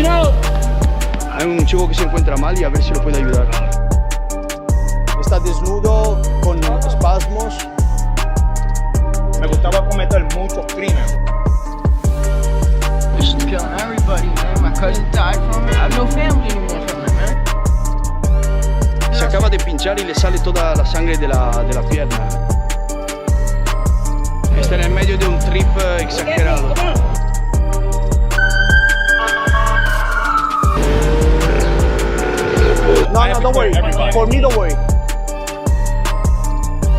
Hay un chico que se encuentra mal y a ver si lo puede ayudar. Está desnudo, con espasmos. Me gustaba cometer muchos crímenes. This is killing everybody, man. My cousin died from it. I have no family anymore from it, man. Se acaba de pinchar y le sale toda la sangre de la pierna. Está en el medio de un trip exagerado. No, don't worry. For me, don't worry.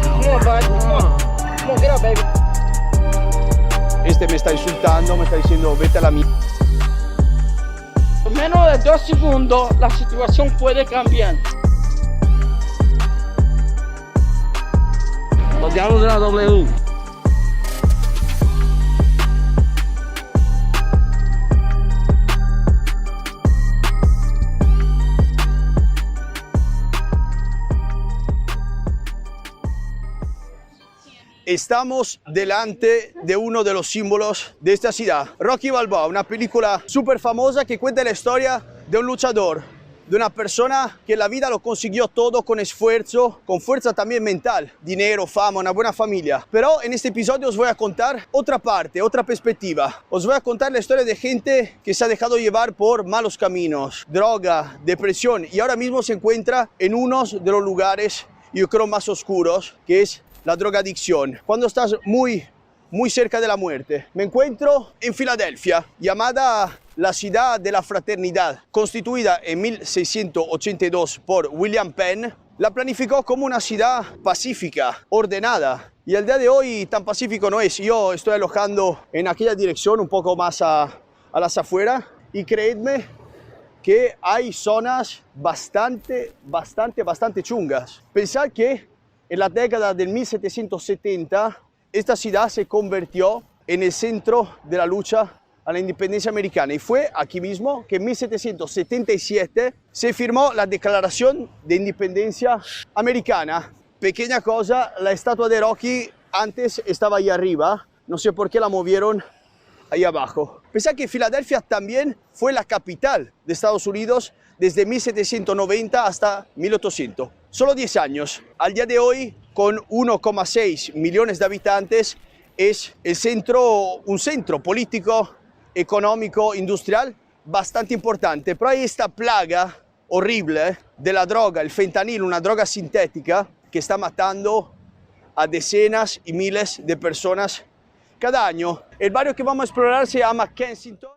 Come on, bud. Come on, get up, baby. Este me está insultando, me está diciendo vete a la mierda. En menos de 2 segundos, la situación puede cambiar. Los diablos de la EE.UU. Estamos delante de uno de los símbolos de esta ciudad, Rocky Balboa, una película súper famosa que cuenta la historia de un luchador, de una persona que en la vida lo consiguió todo con esfuerzo, con fuerza también mental, dinero, fama, una buena familia. Pero en este episodio os voy a contar otra parte, otra perspectiva. Os voy a contar la historia de gente que se ha dejado llevar por malos caminos, droga, depresión, y ahora mismo se encuentra en uno de los lugares, yo creo, más oscuros, que es la drogadicción, cuando estás muy cerca de la muerte. Me encuentro en Filadelfia, llamada la ciudad de la fraternidad, constituida en 1682 por William Penn. La planificó como una ciudad pacífica, ordenada, y el día de hoy tan pacífico no es. Yo estoy alojando en aquella dirección, un poco más a las afueras, y creedme que hay zonas bastante chungas. Pensad que en la década del 1770, esta ciudad se convirtió en el centro de la lucha a la independencia americana. Y fue aquí mismo que en 1777 se firmó la Declaración de Independencia Americana. Pequeña cosa, la estatua de Rocky antes estaba ahí arriba. No sé por qué la movieron ahí abajo. Pensad que Filadelfia también fue la capital de Estados Unidos desde 1790 hasta 1800. Solo 10 años. Al día de hoy, con 1,6 millones de habitantes, es un centro político, económico, industrial bastante importante. Pero hay esta plaga horrible de la droga, el fentanilo, una droga sintética que está matando a decenas y miles de personas cada año. El barrio que vamos a explorar se llama Kensington.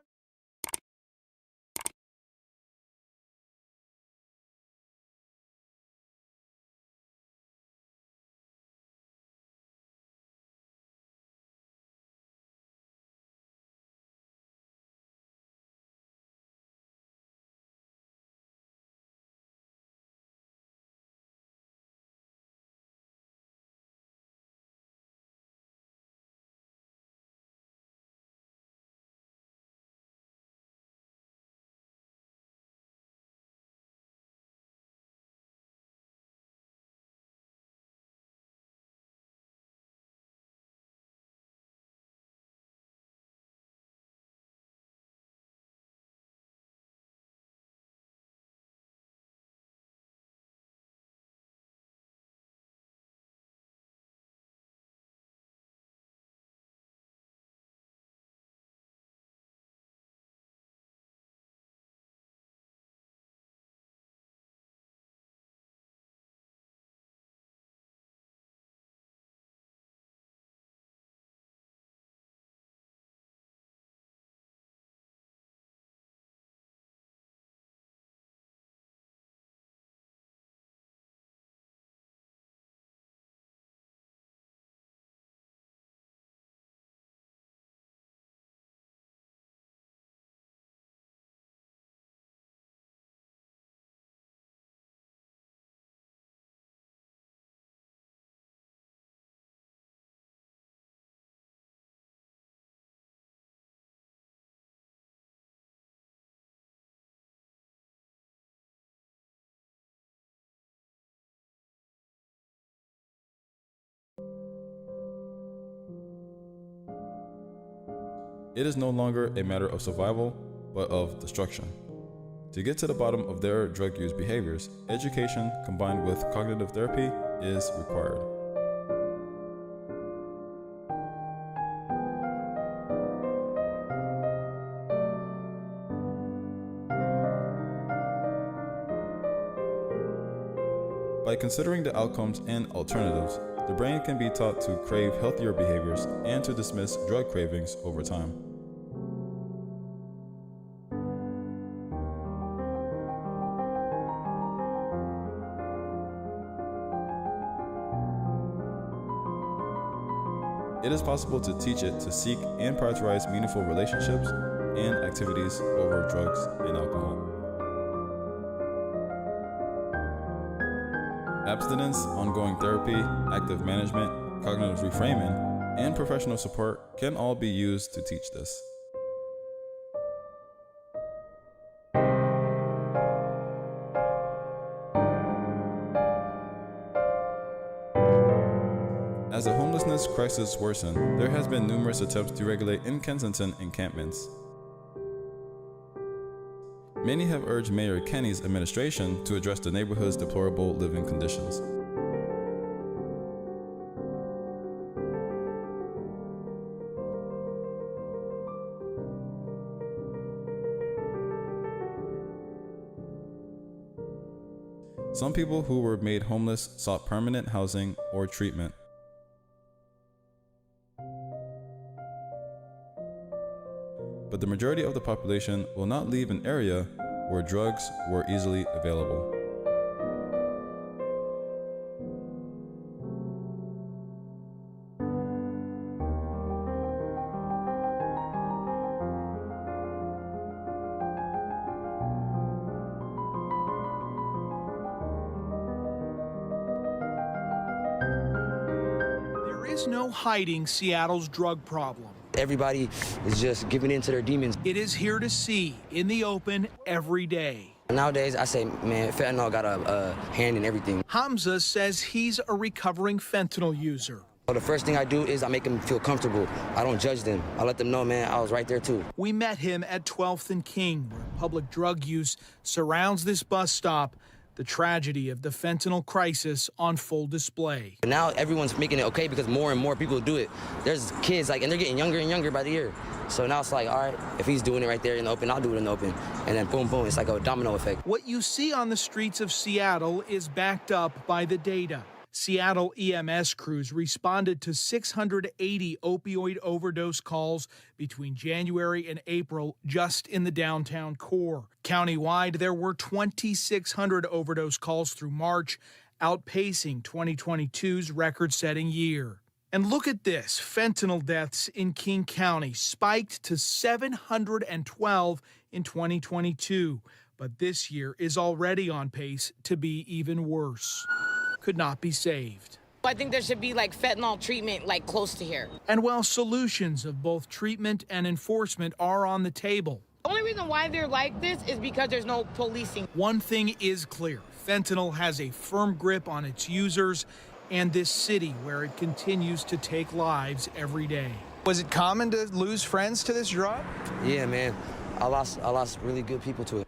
It is no longer a matter of survival, but of destruction. To get to the bottom of their drug use behaviors, education combined with cognitive therapy is required. By considering the outcomes and alternatives, the brain can be taught to crave healthier behaviors and to dismiss drug cravings over time. It is possible to teach it to seek and prioritize meaningful relationships and activities over drugs and alcohol. Abstinence, ongoing therapy, active management, cognitive reframing, and professional support can all be used to teach this. As the homelessness crisis worsened, there has been numerous attempts to regulate in Kensington encampments. Many have urged Mayor Kenny's administration to address the neighborhood's deplorable living conditions. Some people who were made homeless sought permanent housing or treatment. But the majority of the population will not leave an area where drugs were easily available. There is no hiding Seattle's drug problem. Everybody is just giving in to their demons. It is here to see, in the open, every day. Nowadays, I say, man, fentanyl got a hand in everything. Hamza says he's a recovering fentanyl user. So the first thing I do is I make them feel comfortable. I don't judge them. I let them know, man, I was right there too. We met him at 12th and King, where public drug use surrounds this bus stop. The tragedy of the fentanyl crisis on full display. Now everyone's making it okay because more and more people do it. There's kids, and they're getting younger and younger by the year. So now it's like, all right, if he's doing it right there in the open, I'll do it in the open. And then boom, boom, it's like a domino effect. What you see on the streets of Seattle is backed up by the data. Seattle EMS crews responded to 680 opioid overdose calls between January and April just in the downtown core. Countywide, there were 2,600 overdose calls through March, outpacing 2022's record-setting year. And look at this, fentanyl deaths in King County spiked to 712 in 2022, but this year is already on pace to be even worse. Could not be saved. I think there should be fentanyl treatment close to here. And while solutions of both treatment and enforcement are on the table, The only reason why they're like this is because there's no policing. one thing is clear. Fentanyl has a firm grip on its users and this city where it continues to take lives every day. Was it common to lose friends to this drug? Yeah, man, I lost really good people to it.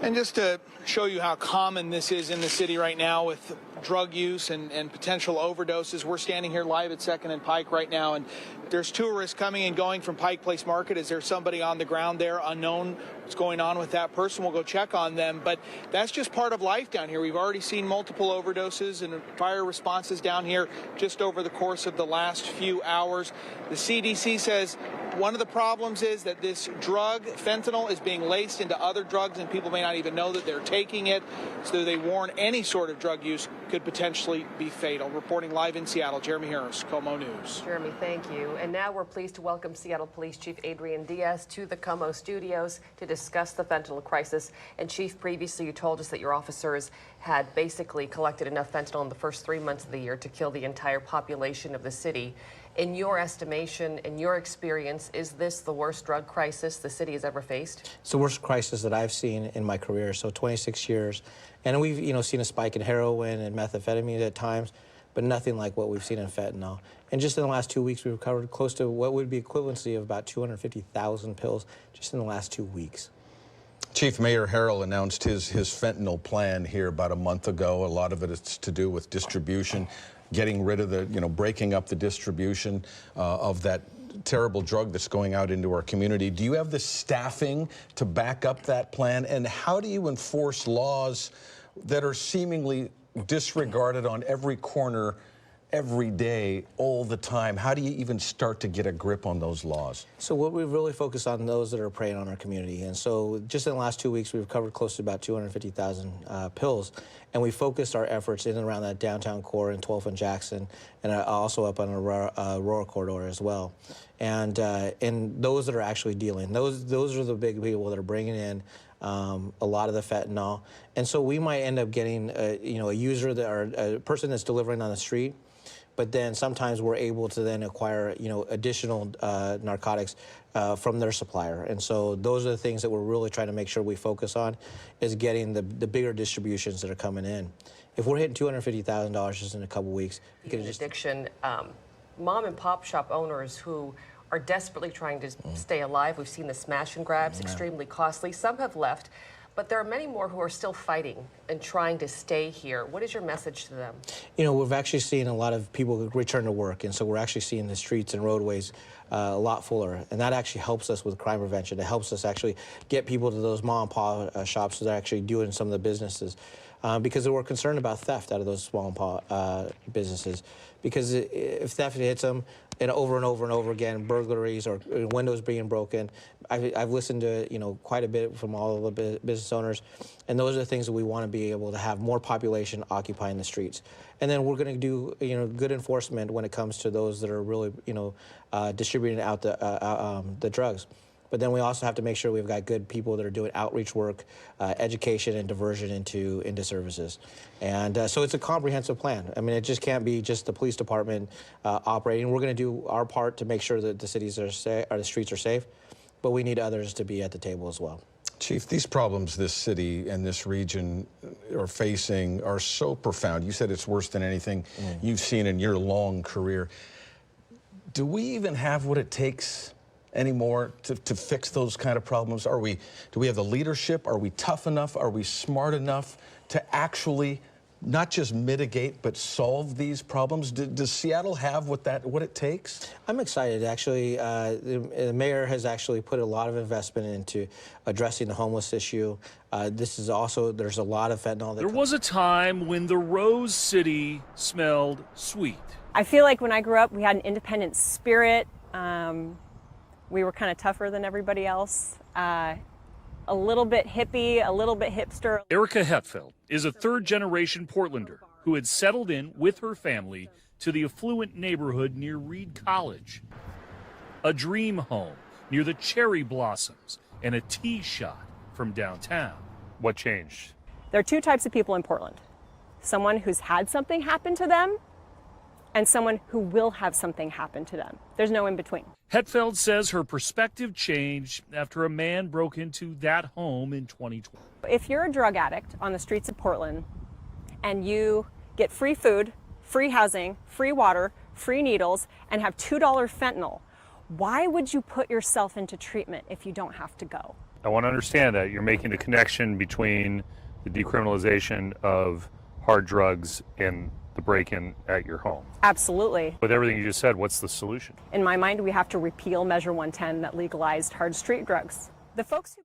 And just to show you how common this is in the city right now with drug use and potential overdoses, we're standing here live at 2nd and Pike right now, and there's tourists coming and going from Pike Place Market. Is there somebody on the ground there unknown what's going on with that person? We'll go check on them, but that's just part of life down here. We've already seen multiple overdoses and fire responses down here just over the course of the last few hours. The CDC says one of the problems is that this drug, fentanyl, is being laced into other drugs and people may not even know that they're taking it. So they warn any sort of drug use could potentially be fatal. Reporting live in Seattle, Jeremy Harris, Como News. Jeremy, thank you. And now we're pleased to welcome Seattle Police Chief Adrian Diaz to the Como studios to discuss the fentanyl crisis. And Chief, previously you told us that your officers had basically collected enough fentanyl in the first 3 months of the year to kill the entire population of the city. In your estimation, in your experience, is this the worst drug crisis the city has ever faced? It's the worst crisis that I've seen in my career, so 26 years. And we've, seen a spike in heroin and methamphetamine at times, but nothing like what we've seen in fentanyl. And just in the last 2 weeks, we've recovered close to what would be equivalency of about 250,000 pills just in the last 2 weeks. Chief, Mayor Harrell announced his fentanyl plan here about a month ago. A lot of it is to do with distribution, getting rid of the, breaking up the distribution of that terrible drug that's going out into our community. Do you have the staffing to back up that plan? And how do you enforce laws that are seemingly disregarded on every corner, every day, all the time? How do you even start to get a grip on those laws? So what we've really focused on those that are preying on our community. And so just in the last 2 weeks, we've covered close to about 250,000 pills. And we focused our efforts in and around that downtown core in 12th and Jackson, and also up on the Aurora corridor as well. And those that are actually dealing, those are the big people that are bringing in a lot of the fentanyl. And so we might end up getting a user or a person that's delivering on the street, but then sometimes we're able to then acquire, additional narcotics from their supplier. And so those are the things that we're really trying to make sure we focus on, is getting the bigger distributions that are coming in. If we're hitting $250,000 just in a couple weeks, we could just... Addiction, mom and pop shop owners who are desperately trying to stay alive. We've seen the smash and grabs, extremely costly. Some have left, but there are many more who are still fighting and trying to stay here. What is your message to them? We've actually seen a lot of people return to work, and so we're actually seeing the streets and roadways a lot fuller, and that actually helps us with crime prevention. It helps us actually get people to those mom and pop shops that are actually doing some of the businesses, because we're concerned about theft out of those small and pop businesses. Because if theft hits them, and over and over and over again, burglaries or windows being broken. I've listened to quite a bit from all of the business owners, and those are the things that we want to be able to have more population occupying the streets. And then we're going to do good enforcement when it comes to those that are really distributing out the drugs. But then we also have to make sure we've got good people that are doing outreach work, education, and diversion into services. And so it's a comprehensive plan. I mean, it just can't be just the police department operating. We're going to do our part to make sure that the cities are safe, or the streets are safe, but we need others to be at the table as well. Chief, these problems this city and this region are facing are so profound. You said it's worse than anything you've seen in your long career. Do we even have what it takes anymore to fix those kind of problems? Do we have the leadership? Are we tough enough? Are we smart enough to actually not just mitigate but solve these problems? Does Seattle have what it takes? I'm excited. Actually, the mayor has actually put a lot of investment into addressing the homeless issue. There's a lot of fentanyl. There was a time when the Rose City smelled sweet. I feel like when I grew up, we had an independent spirit. We were kind of tougher than everybody else. A little bit hippie, a little bit hipster. Erica Hetfeld is a third-generation Portlander who had settled in with her family to the affluent neighborhood near Reed College. A dream home near the cherry blossoms and a tea shot from downtown. What changed? There are two types of people in Portland. Someone who's had something happen to them and someone who will have something happen to them. There's no in between. Hetfeld says her perspective changed after a man broke into that home in 2020. If you're a drug addict on the streets of Portland and you get free food, free housing, free water, free needles, and have $2 fentanyl, why would you put yourself into treatment if you don't have to go? I want to understand that you're making the connection between the decriminalization of hard drugs and the break-in at your home. Absolutely. With everything you just said, what's the solution? In my mind, we have to repeal Measure 110 that legalized hard street drugs. The folks who